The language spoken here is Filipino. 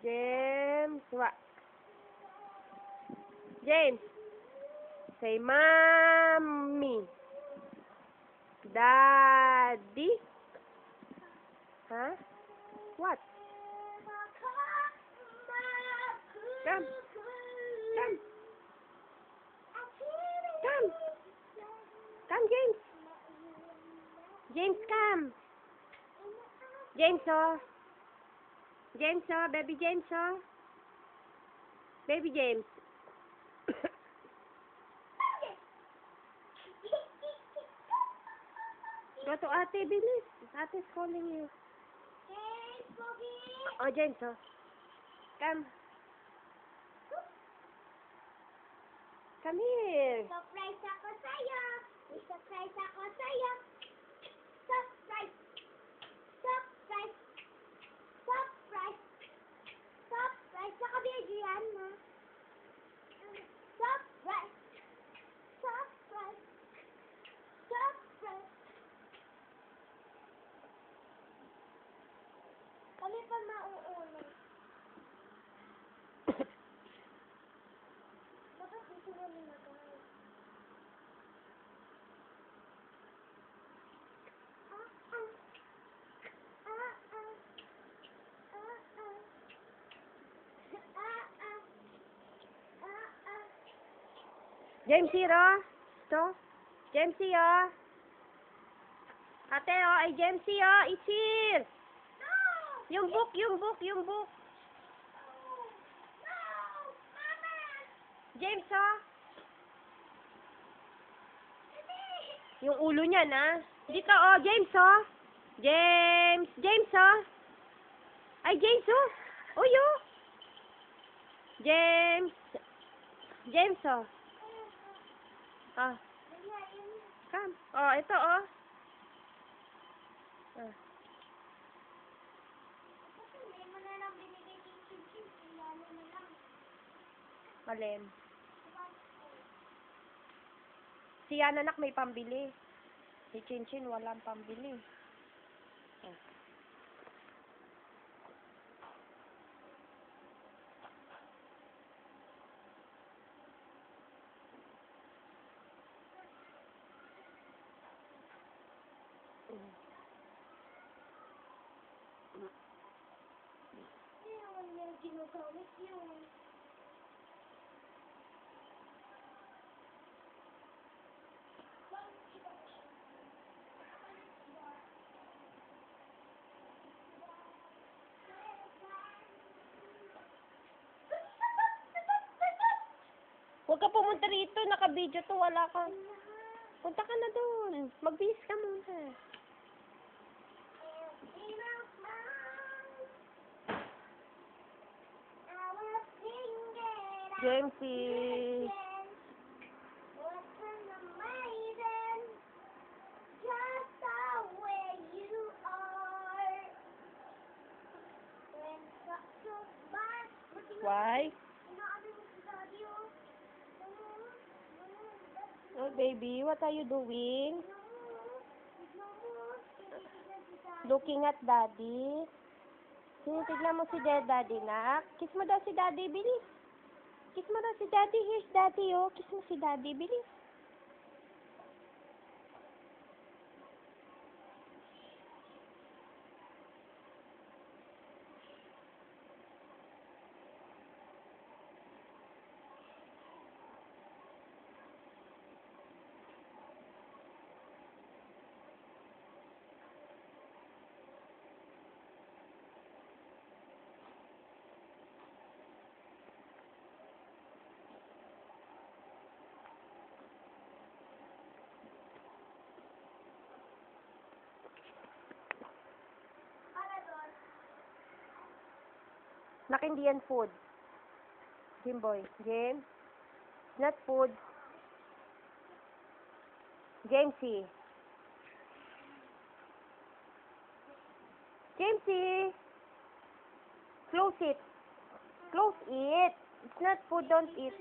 James, what? James, say mommy. Daddy. Huh? What? Come. Come. Come. Come, James. James, come. James, oh. James, oh. Baby James, oh. Baby James. Go to ate, bilis. Ate's calling you. Oh, James, oh. Come. Come here. Surprise ako sa'yo. Surprise ako sa'yo. Surprise. Surprise. Surprise. Surprise. Saka video yan, ma. Surprise. Surprise. Surprise. Kami pa mauuna. Bakit dito na nilagay? James here, oh. Ito. James here, oh. Ate, oh. Ay, James here, oh. It's here. Yung book, yung book, yung book. James, oh. Yung ulo niya, na. Dito, oh. James, oh. James. James, oh. Ay, James, oh. Uy, oh. James. James, oh. Ah. Come. Oh, ito, oh. Ah. Malem. Si Yan anak may pambili. Si Chinchin walang pambili. Ah. Ginagamit yun. Huwag ka pumunta rito. Naka-video to. Wala ka. Punta ka na doon. Magbihis ka muna. Jamesy. Why? Oh, baby, what are you doing? Looking at daddy. Tinitignan mo si daddy, nak. Kiss mo daw si daddy, bilis. Kiss mo daw si daddy. Here's daddy, oh. Kiss mo si daddy, bilis. Nakindi yan food. Jimboy. James. Not food. Jamesy. Jamesy. Close it. Close it. It's not food. Don't eat.